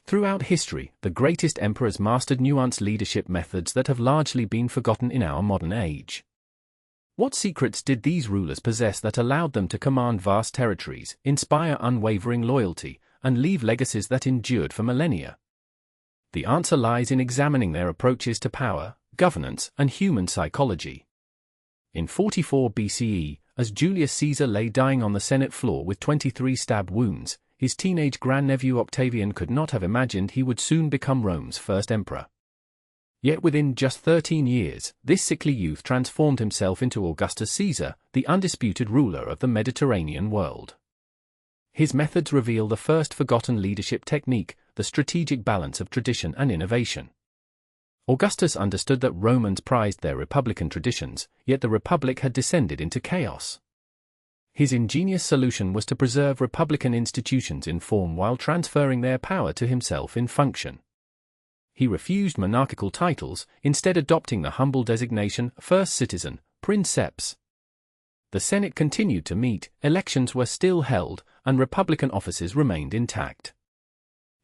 Throughout history, the greatest emperors mastered nuanced leadership methods that have largely been forgotten in our modern age. What secrets did these rulers possess that allowed them to command vast territories, inspire unwavering loyalty, and leave legacies that endured for millennia? The answer lies in examining their approaches to power, governance, and human psychology. In 44 BCE, as Julius Caesar lay dying on the Senate floor with 23 stab wounds, his teenage grandnephew Octavian could not have imagined he would soon become Rome's first emperor. Yet within just 13 years, this sickly youth transformed himself into Augustus Caesar, the undisputed ruler of the Mediterranean world. His methods reveal the first forgotten leadership technique, the strategic balance of tradition and innovation. Augustus understood that Romans prized their republican traditions, yet the republic had descended into chaos. His ingenious solution was to preserve republican institutions in form while transferring their power to himself in function. He refused monarchical titles, instead adopting the humble designation first citizen, princeps. The Senate continued to meet, elections were still held, and republican offices remained intact.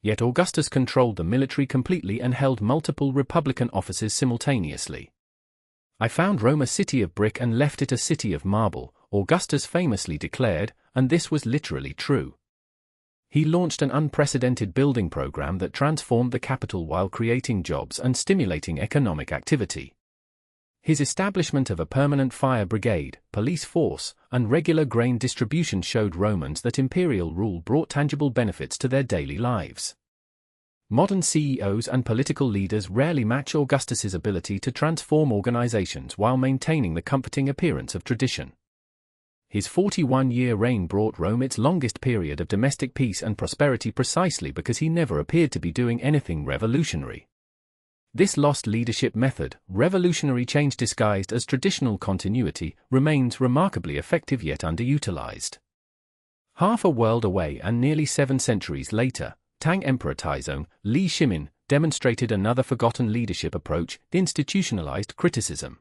Yet Augustus controlled the military completely and held multiple republican offices simultaneously. "I found Rome a city of brick and left it a city of marble," Augustus famously declared, and this was literally true. He launched an unprecedented building program that transformed the capital while creating jobs and stimulating economic activity. His establishment of a permanent fire brigade, police force, and regular grain distribution showed Romans that imperial rule brought tangible benefits to their daily lives. Modern CEOs and political leaders rarely match Augustus's ability to transform organizations while maintaining the comforting appearance of tradition. His 41-year reign brought Rome its longest period of domestic peace and prosperity precisely because he never appeared to be doing anything revolutionary. This lost leadership method, revolutionary change disguised as traditional continuity, remains remarkably effective yet underutilized. Half a world away and nearly 7 centuries later, Tang Emperor Taizong, Li Shimin, demonstrated another forgotten leadership approach, institutionalized criticism.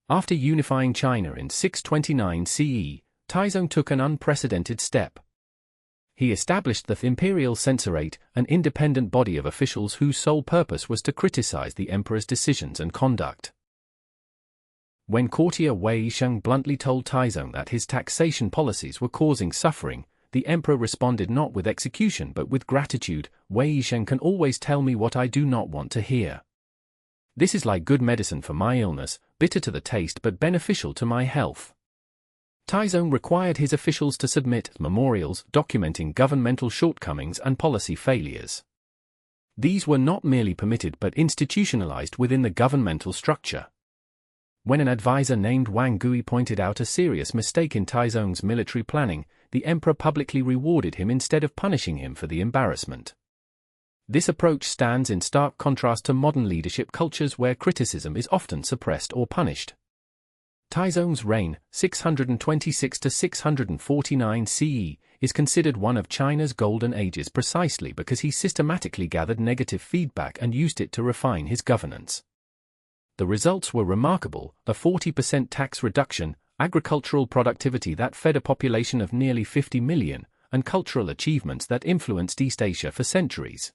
After unifying China in 629 CE, Taizong took an unprecedented step. He established the imperial censorate, an independent body of officials whose sole purpose was to criticize the emperor's decisions and conduct. When courtier Wei Yisheng bluntly told Taizong that his taxation policies were causing suffering, the emperor responded not with execution but with gratitude. "Wei Yisheng can always tell me what I do not want to hear. This is like good medicine for my illness, bitter to the taste but beneficial to my health." Taizong required his officials to submit memorials documenting governmental shortcomings and policy failures. These were not merely permitted but institutionalized within the governmental structure. When an advisor named Wang Gui pointed out a serious mistake in Taizong's military planning, the emperor publicly rewarded him instead of punishing him for the embarrassment. This approach stands in stark contrast to modern leadership cultures where criticism is often suppressed or punished. Taizong's reign, 626 to 649 CE, is considered one of China's golden ages precisely because he systematically gathered negative feedback and used it to refine his governance. The results were remarkable: a 40% tax reduction, agricultural productivity that fed a population of nearly 50 million, and cultural achievements that influenced East Asia for centuries.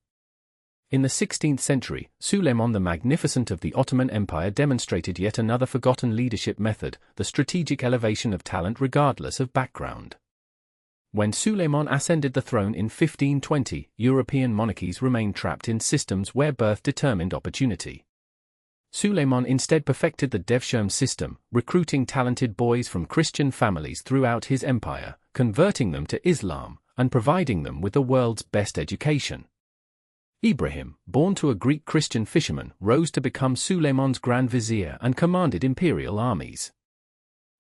In the 16th century, Suleiman the Magnificent of the Ottoman Empire demonstrated yet another forgotten leadership method, the strategic elevation of talent regardless of background. When Suleiman ascended the throne in 1520, European monarchies remained trapped in systems where birth determined opportunity. Suleiman instead perfected the devshirme system, recruiting talented boys from Christian families throughout his empire, converting them to Islam, and providing them with the world's best education. Ibrahim, born to a Greek Christian fisherman, rose to become Suleiman's Grand Vizier and commanded imperial armies.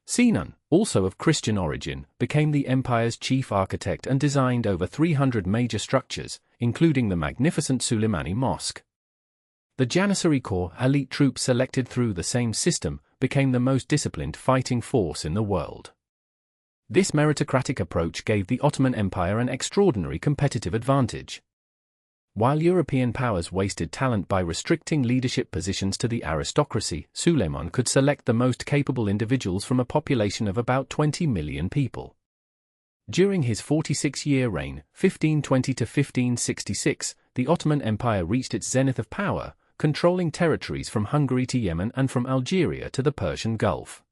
Sinan, also of Christian origin, became the empire's chief architect and designed over 300 major structures, including the magnificent Suleimani Mosque. The Janissary Corps, elite troops selected through the same system, became the most disciplined fighting force in the world. This meritocratic approach gave the Ottoman Empire an extraordinary competitive advantage. While European powers wasted talent by restricting leadership positions to the aristocracy, Suleiman could select the most capable individuals from a population of about 20 million people. During his 46-year reign, 1520 to 1566, the Ottoman Empire reached its zenith of power, controlling territories from Hungary to Yemen and from Algeria to the Persian Gulf.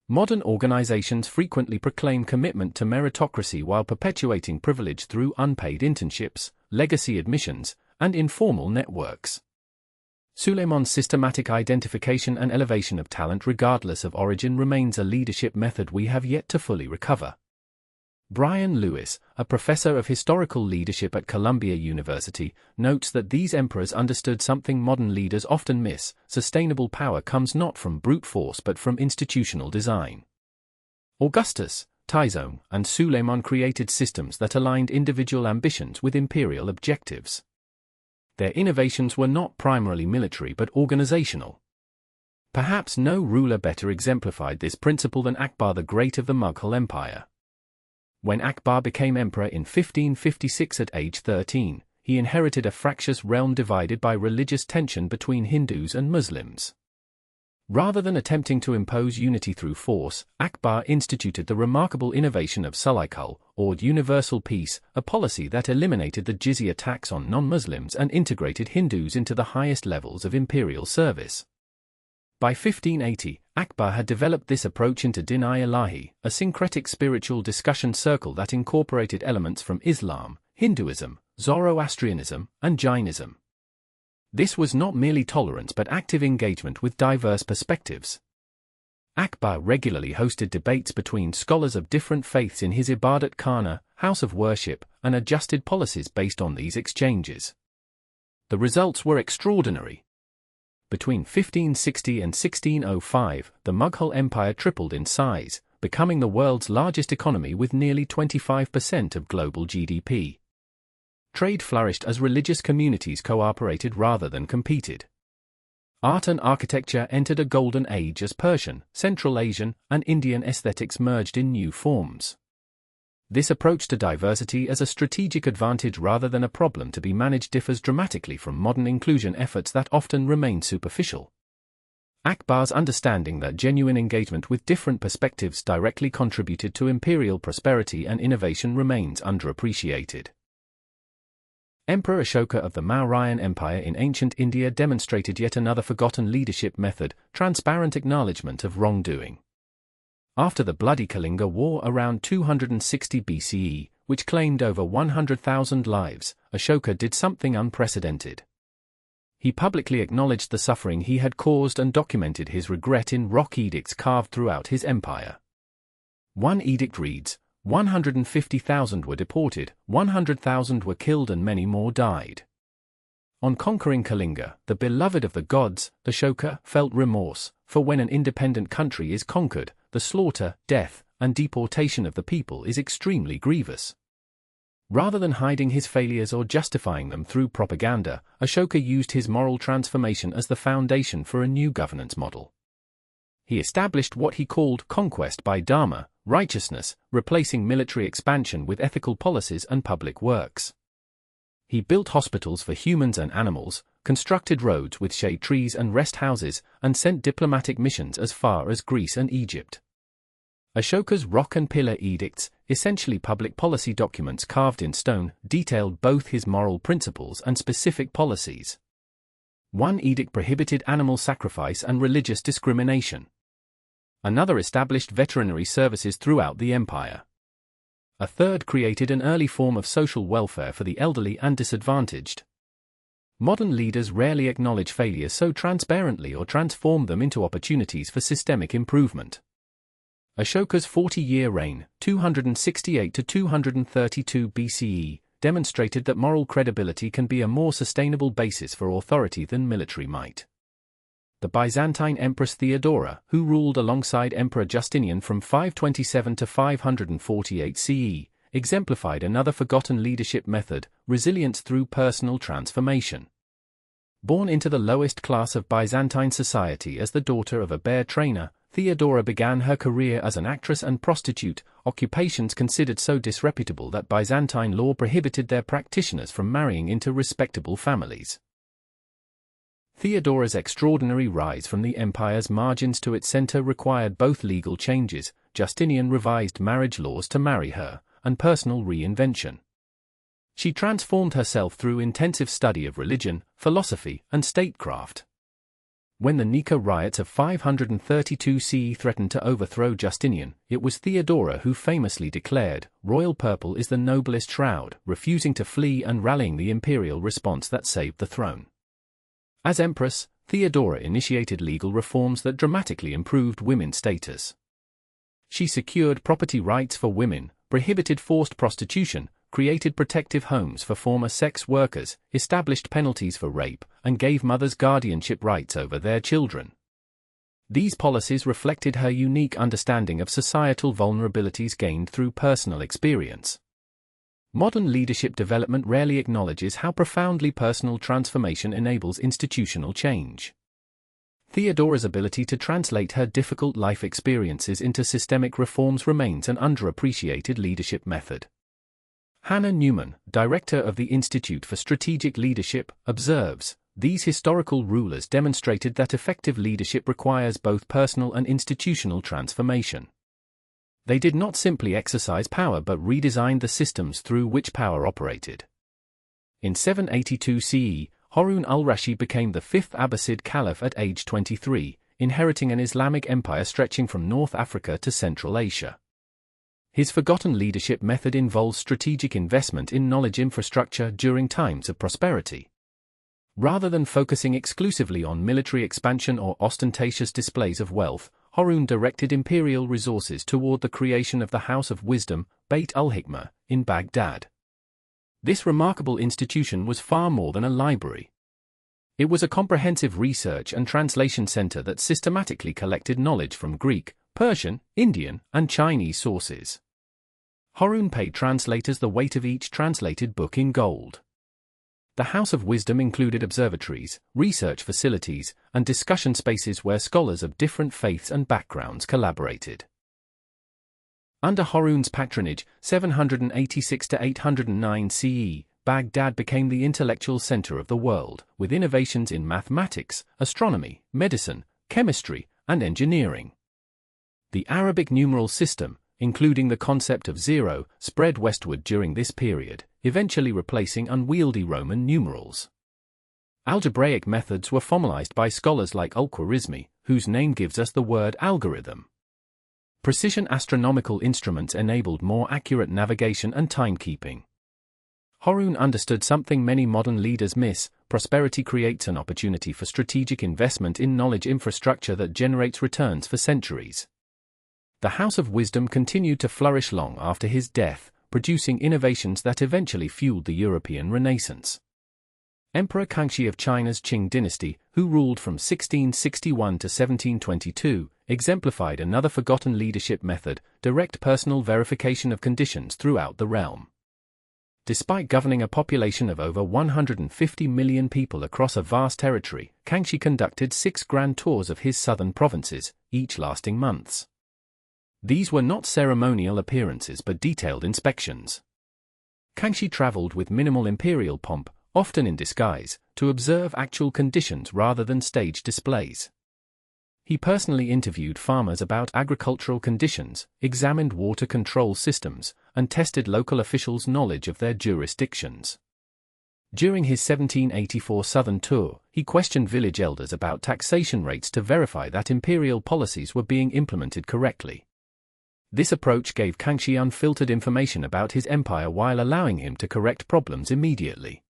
Modern organizations frequently proclaim commitment to meritocracy while perpetuating privilege through unpaid internships, legacy admissions, and informal networks. Suleiman's systematic identification and elevation of talent regardless of origin remains a leadership method we have yet to fully recover. Brian Lewis, a professor of historical leadership at Columbia University, notes that these emperors understood something modern leaders often miss: sustainable power comes not from brute force but from institutional design. Augustus, Tizone, and Suleiman created systems that aligned individual ambitions with imperial objectives. Their innovations were not primarily military but organizational. Perhaps no ruler better exemplified this principle than Akbar the Great of the Mughal Empire. When Akbar became emperor in 1556 at age 13, he inherited a fractious realm divided by religious tension between Hindus and Muslims. Rather than attempting to impose unity through force, Akbar instituted the remarkable innovation of Sulaykul, or universal peace, a policy that eliminated the jizya tax on non-Muslims and integrated Hindus into the highest levels of imperial service. By 1580, Akbar had developed this approach into Din-i-Ilahi, a syncretic spiritual discussion circle that incorporated elements from Islam, Hinduism, Zoroastrianism, and Jainism. This was not merely tolerance but active engagement with diverse perspectives. Akbar regularly hosted debates between scholars of different faiths in his Ibadat Khana, house of worship, and adjusted policies based on these exchanges. The results were extraordinary. Between 1560 and 1605, the Mughal Empire tripled in size, becoming the world's largest economy with nearly 25% of global GDP. Trade flourished as religious communities cooperated rather than competed. Art and architecture entered a golden age as Persian, Central Asian, and Indian aesthetics merged in new forms. This approach to diversity as a strategic advantage rather than a problem to be managed differs dramatically from modern inclusion efforts that often remain superficial. Akbar's understanding that genuine engagement with different perspectives directly contributed to imperial prosperity and innovation remains underappreciated. Emperor Ashoka of the Mauryan Empire in ancient India demonstrated yet another forgotten leadership method: transparent acknowledgement of wrongdoing. After the bloody Kalinga War around 260 BCE, which claimed over 100,000 lives, Ashoka did something unprecedented. He publicly acknowledged the suffering he had caused and documented his regret in rock edicts carved throughout his empire. One edict reads, 150,000 were deported, 100,000 were killed and many more died. On conquering Kalinga, the beloved of the gods, Ashoka felt remorse, for when an independent country is conquered, the slaughter, death, and deportation of the people is extremely grievous. Rather than hiding his failures or justifying them through propaganda, Ashoka used his moral transformation as the foundation for a new governance model. He established what he called conquest by dharma, righteousness, replacing military expansion with ethical policies and public works. He built hospitals for humans and animals, constructed roads with shade trees and rest houses, and sent diplomatic missions as far as Greece and Egypt. Ashoka's rock and pillar edicts, essentially public policy documents carved in stone, detailed both his moral principles and specific policies. One edict prohibited animal sacrifice and religious discrimination. Another established veterinary services throughout the empire. A third created an early form of social welfare for the elderly and disadvantaged. Modern leaders rarely acknowledge failure so transparently or transform them into opportunities for systemic improvement. Ashoka's 40-year reign, 268 to 232 BCE, demonstrated that moral credibility can be a more sustainable basis for authority than military might. The Byzantine Empress Theodora, who ruled alongside Emperor Justinian from 527 to 548 CE, exemplified another forgotten leadership method: resilience through personal transformation. Born into the lowest class of Byzantine society as the daughter of a bear trainer, Theodora began her career as an actress and prostitute, occupations considered so disreputable that Byzantine law prohibited their practitioners from marrying into respectable families. Theodora's extraordinary rise from the empire's margins to its center required both legal changes. Justinian revised marriage laws to marry her, and personal reinvention. She transformed herself through intensive study of religion, philosophy, and statecraft. When the Nika riots of 532 CE threatened to overthrow Justinian, it was Theodora who famously declared, "Royal purple is the noblest shroud," refusing to flee and rallying the imperial response that saved the throne. As empress, Theodora initiated legal reforms that dramatically improved women's status. She secured property rights for women, prohibited forced prostitution, created protective homes for former sex workers, established penalties for rape, and gave mothers guardianship rights over their children. These policies reflected her unique understanding of societal vulnerabilities gained through personal experience. Modern leadership development rarely acknowledges how profoundly personal transformation enables institutional change. Theodora's ability to translate her difficult life experiences into systemic reforms remains an underappreciated leadership method. Hannah Newman, director of the Institute for Strategic Leadership, observes, "These historical rulers demonstrated that effective leadership requires both personal and institutional transformation. They did not simply exercise power but redesigned the systems through which power operated." In 782 CE, Harun al-Rashid became the fifth Abbasid caliph at age 23, inheriting an Islamic empire stretching from North Africa to Central Asia. His forgotten leadership method involves strategic investment in knowledge infrastructure during times of prosperity. Rather than focusing exclusively on military expansion or ostentatious displays of wealth, Harun directed imperial resources toward the creation of the House of Wisdom, Beit al-Hikmah, in Baghdad. This remarkable institution was far more than a library. It was a comprehensive research and translation center that systematically collected knowledge from Greek, Persian, Indian, and Chinese sources. Harun paid translators the weight of each translated book in gold. The House of Wisdom included observatories, research facilities, and discussion spaces where scholars of different faiths and backgrounds collaborated. Under Harun's patronage, 786 to 809 CE, Baghdad became the intellectual center of the world, with innovations in mathematics, astronomy, medicine, chemistry, and engineering. The Arabic numeral system, including the concept of zero, spread westward during this period, eventually replacing unwieldy Roman numerals. Algebraic methods were formalized by scholars like al-Khwarizmi, whose name gives us the word algorithm. Precision astronomical instruments enabled more accurate navigation and timekeeping. Harun understood something many modern leaders miss: prosperity creates an opportunity for strategic investment in knowledge infrastructure that generates returns for centuries. The House of Wisdom continued to flourish long after his death, producing innovations that eventually fueled the European Renaissance. Emperor Kangxi of China's Qing dynasty, who ruled from 1661 to 1722, exemplified another forgotten leadership method: direct personal verification of conditions throughout the realm. Despite governing a population of over 150 million people across a vast territory, Kangxi conducted 6 grand tours of his southern provinces, each lasting months. These were not ceremonial appearances but detailed inspections. Kangxi traveled with minimal imperial pomp, often in disguise, to observe actual conditions rather than stage displays. He personally interviewed farmers about agricultural conditions, examined water control systems, and tested local officials' knowledge of their jurisdictions. During his 1784 southern tour, he questioned village elders about taxation rates to verify that imperial policies were being implemented correctly. This approach gave Kangxi unfiltered information about his empire while allowing him to correct problems immediately.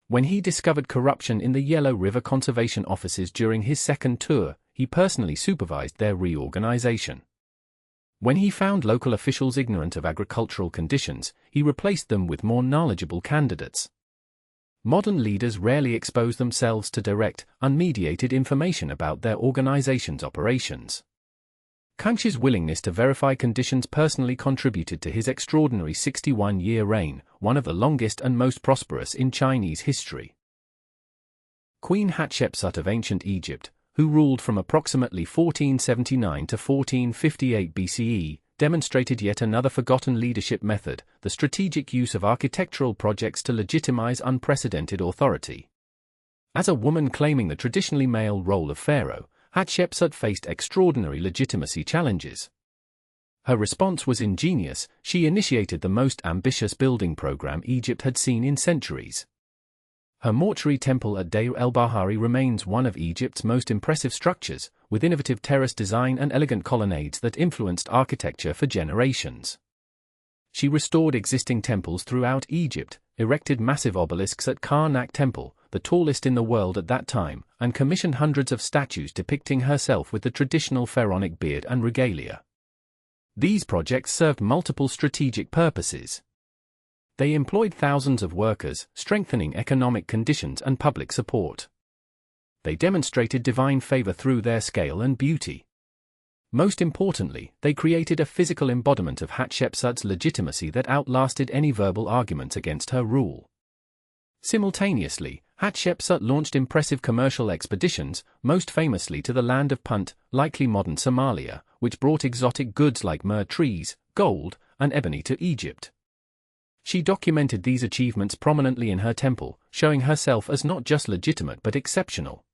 When he discovered corruption in the Yellow River conservation offices during his second tour, he personally supervised their reorganization. When he found local officials ignorant of agricultural conditions, he replaced them with more knowledgeable candidates. Modern leaders rarely expose themselves to direct, unmediated information about their organization's operations. Kangxi's willingness to verify conditions personally contributed to his extraordinary 61-year reign, one of the longest and most prosperous in Chinese history. Queen Hatshepsut of ancient Egypt, who ruled from approximately 1479 to 1458 BCE, demonstrated yet another forgotten leadership method: the strategic use of architectural projects to legitimize unprecedented authority. As a woman claiming the traditionally male role of pharaoh, Hatshepsut faced extraordinary legitimacy challenges. Her response was ingenious. She initiated the most ambitious building program Egypt had seen in centuries. Her mortuary temple at Deir el-Bahari remains one of Egypt's most impressive structures, with innovative terrace design and elegant colonnades that influenced architecture for generations. She restored existing temples throughout Egypt, erected massive obelisks at Karnak Temple, the tallest in the world at that time, and commissioned hundreds of statues depicting herself with the traditional pharaonic beard and regalia. These projects served multiple strategic purposes. They employed thousands of workers, strengthening economic conditions and public support. They demonstrated divine favor through their scale and beauty. Most importantly, they created a physical embodiment of Hatshepsut's legitimacy that outlasted any verbal arguments against her rule. Simultaneously, Hatshepsut launched impressive commercial expeditions, most famously to the land of Punt, likely modern Somalia, which brought exotic goods like myrrh trees, gold, and ebony to Egypt. She documented these achievements prominently in her temple, showing herself as not just legitimate but exceptional.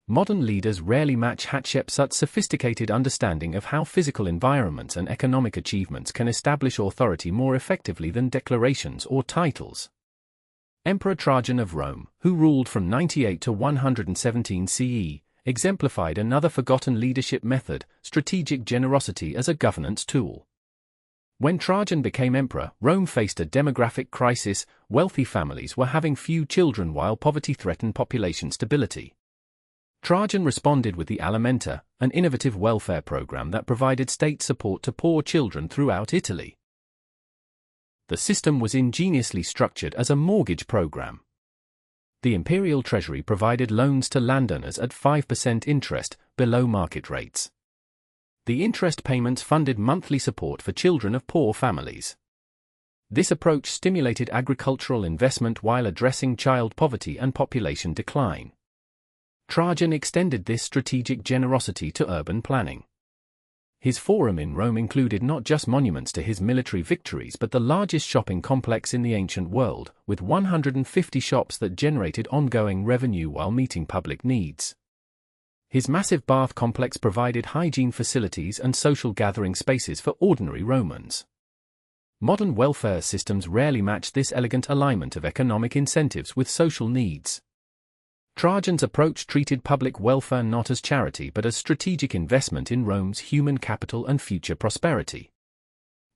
Modern leaders rarely match Hatshepsut's sophisticated understanding of how physical environments and economic achievements can establish authority more effectively than declarations or titles. Emperor Trajan of Rome, who ruled from 98 to 117 CE, exemplified another forgotten leadership method, strategic generosity as a governance tool. When Trajan became emperor, Rome faced a demographic crisis. Wealthy families were having few children while poverty threatened population stability. Trajan responded with the Alimenta, an innovative welfare program that provided state support to poor children throughout Italy. The system was ingeniously structured as a mortgage program. The imperial treasury provided loans to landowners at 5% interest, below market rates. The interest payments funded monthly support for children of poor families. This approach stimulated agricultural investment while addressing child poverty and population decline. Trajan extended this strategic generosity to urban planning. His forum in Rome included not just monuments to his military victories but the largest shopping complex in the ancient world, with 150 shops that generated ongoing revenue while meeting public needs. His massive bath complex provided hygiene facilities and social gathering spaces for ordinary Romans. Modern welfare systems rarely match this elegant alignment of economic incentives with social needs. Trajan's approach treated public welfare not as charity but as strategic investment in Rome's human capital and future prosperity.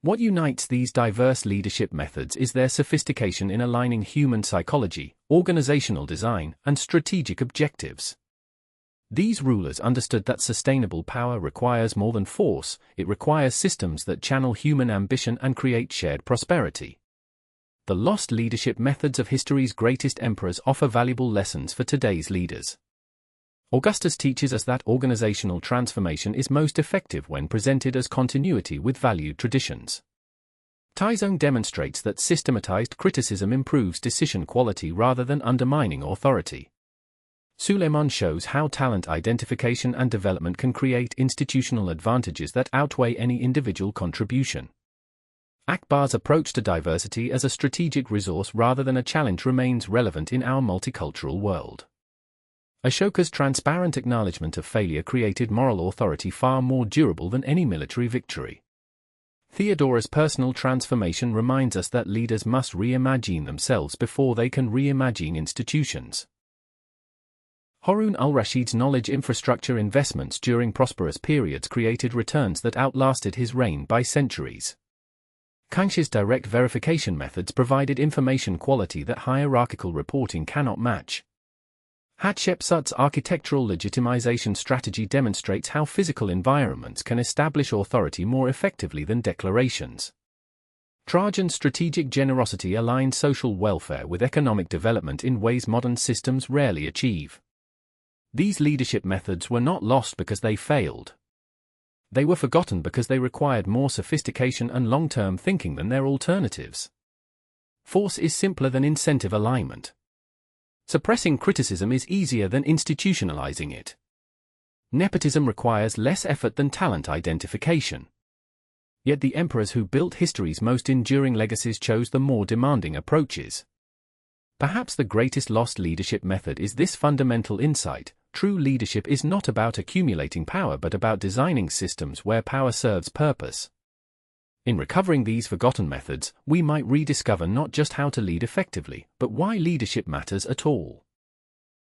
What unites these diverse leadership methods is their sophistication in aligning human psychology, organizational design, and strategic objectives. These rulers understood that sustainable power requires more than force, it requires systems that channel human ambition and create shared prosperity. The lost leadership methods of history's greatest emperors offer valuable lessons for today's leaders. Augustus teaches us that organizational transformation is most effective when presented as continuity with valued traditions. Tyson demonstrates that systematized criticism improves decision quality rather than undermining authority. Suleiman shows how talent identification and development can create institutional advantages that outweigh any individual contribution. Akbar's approach to diversity as a strategic resource rather than a challenge remains relevant in our multicultural world. Ashoka's transparent acknowledgement of failure created moral authority far more durable than any military victory. Theodora's personal transformation reminds us that leaders must reimagine themselves before they can reimagine institutions. Harun al-Rashid's knowledge infrastructure investments during prosperous periods created returns that outlasted his reign by centuries. Kangxi's direct verification methods provided information quality that hierarchical reporting cannot match. Hatshepsut's architectural legitimization strategy demonstrates how physical environments can establish authority more effectively than declarations. Trajan's strategic generosity aligned social welfare with economic development in ways modern systems rarely achieve. These leadership methods were not lost because they failed. They were forgotten because they required more sophistication and long-term thinking than their alternatives. Force is simpler than incentive alignment. Suppressing criticism is easier than institutionalizing it. Nepotism requires less effort than talent identification. Yet the emperors who built history's most enduring legacies chose the more demanding approaches. Perhaps the greatest lost leadership method is this fundamental insight: true leadership is not about accumulating power but about designing systems where power serves purpose. In recovering these forgotten methods, we might rediscover not just how to lead effectively, but why leadership matters at all.